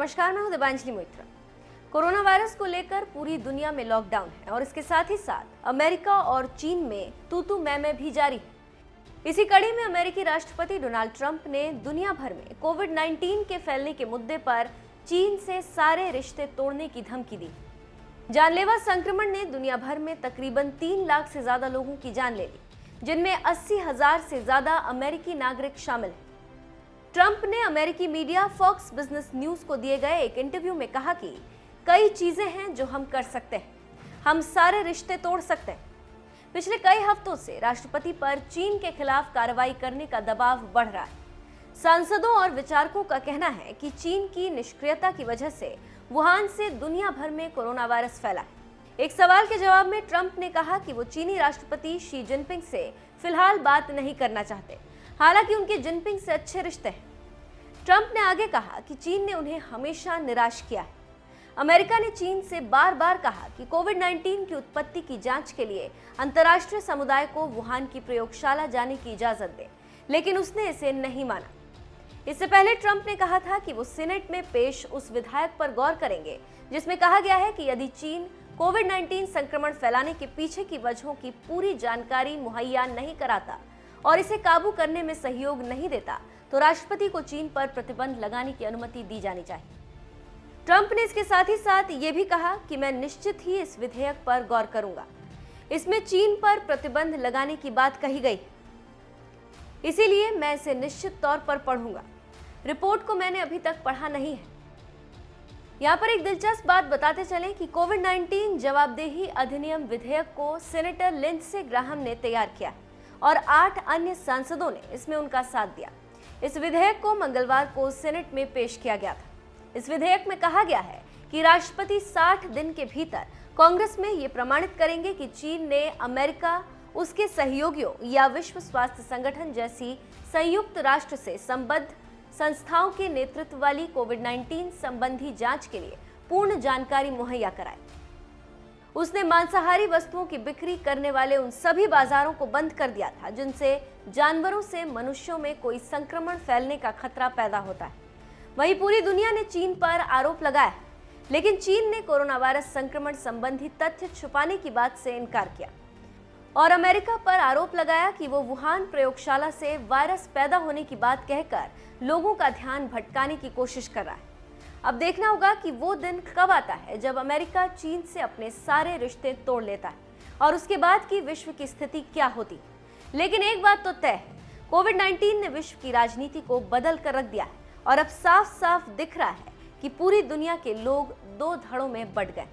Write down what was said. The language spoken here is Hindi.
नमस्कार, मैं हूं दिबांजलि मोइत्रा। कोरोना वायरस को लेकर पूरी दुनिया में लॉकडाउन है और इसके साथ ही साथ अमेरिका और चीन में तू मैं भी जारी है। इसी कड़ी में अमेरिकी राष्ट्रपति डोनाल्ड ट्रंप ने दुनिया भर में कोविड-19 के फैलने के मुद्दे पर चीन से सारे रिश्ते तोड़ने की धमकी दी। जानलेवा संक्रमण ने दुनिया भर में तकरीबन 3 लाख से ज्यादा लोगों की जान ले ली, जिनमें 80,000 से ज्यादा अमेरिकी नागरिक शामिल हैं। ट्रंप ने अमेरिकी मीडिया फॉक्स बिजनेस न्यूज को दिए गए एक इंटरव्यू में कहा कि कई चीजें हैं जो हम कर सकते हैं, हम सारे रिश्ते तोड़ सकते हैं। पिछले कई हफ्तों से राष्ट्रपति पर चीन के खिलाफ कार्रवाई करने का दबाव बढ़ रहा है। सांसदों और विचारकों का कहना है कि चीन की निष्क्रियता की वजह से वुहान से दुनिया भर में कोरोना वायरस फैला है। एक सवाल के जवाब में ट्रंप ने कहा कि वो चीनी राष्ट्रपति शी जिनपिंग से फिलहाल बात नहीं करना चाहते, हालांकि उनके जिनपिंग से अच्छे रिश्ते हैं। ट्रंप ने आगे कहा कि चीन ने उन्हें हमेशा निराश किया है। अमेरिका ने चीन से बार बार कहा कि कोविड-19 की उत्पत्ति की जांच के लिए अंतर्राष्ट्रीय समुदाय को वुहान की प्रयोगशाला जाने की इजाजत दे, लेकिन उसने इसे नहीं माना। इससे पहले ट्रंप ने कहा था कि वो सीनेट में पेश उस विधेयक पर गौर करेंगे जिसमें कहा गया है कि यदि चीन कोविड-19 संक्रमण फैलाने के पीछे की वजहों की पूरी जानकारी मुहैया नहीं कराता और इसे काबू करने में सहयोग नहीं देता, तो राष्ट्रपति को चीन पर प्रतिबंध लगाने की अनुमति दी जानी चाहिए। ट्रंप ने इसके साथ ही साथ ये भी कहा कि मैं निश्चित ही इस विधेयक पर गौर करूंगा। इसमें चीन पर प्रतिबंध लगाने की बात कही गई है, इसीलिए मैं इसे निश्चित तौर पर पढ़ूंगा। रिपोर्ट को मैंने अभी तक पढ़ा नहीं है। यहाँ पर एक दिलचस्प बात बताते चलें कि कोविड-19 जवाबदेही अधिनियम विधेयक को सेनेटर लिंडसे ग्राहम ने तैयार किया और 8 अन्य सांसदों ने इसमें उनका साथ दिया। इस विधेयक को मंगलवार को सेनेट में पेश किया गया था। इस विधेयक में कहा गया है कि राष्ट्रपति 60 दिन के भीतर कांग्रेस में ये प्रमाणित करेंगे कि चीन ने अमेरिका, उसके सहयोगियों या विश्व स्वास्थ्य संगठन जैसी संयुक्त राष्ट्र से संबद्ध संस्थाओं के नेतृत्व वाली कोविड-19 संबंधी जांच के लिए पूर्ण जानकारी मुहैया कराए। उसने मांसाहारी वस्तुओं की बिक्री करने वाले उन सभी बाजारों को बंद कर दिया था जिनसे जानवरों से मनुष्यों में कोई संक्रमण फैलने का खतरा पैदा होता है। वहीं पूरी दुनिया ने चीन पर आरोप लगाया है, लेकिन चीन ने कोरोना वायरस संक्रमण संबंधी तथ्य छुपाने की बात से इनकार किया और अमेरिका पर आरोप लगाया कि वो वुहान प्रयोगशाला से वायरस पैदा होने की बात कहकर लोगों का ध्यान भटकाने की कोशिश कर रहा है। अब देखना होगा कि वो दिन कब आता है जब अमेरिका चीन से अपने सारे रिश्ते तोड़ लेता है और उसके बाद की विश्व की स्थिति क्या होती। लेकिन एक बात तो तय है, कोविड-19 ने विश्व की राजनीति को बदल कर रख दिया है और अब साफ साफ दिख रहा है कि पूरी दुनिया के लोग 2 धड़ों में बंट गए।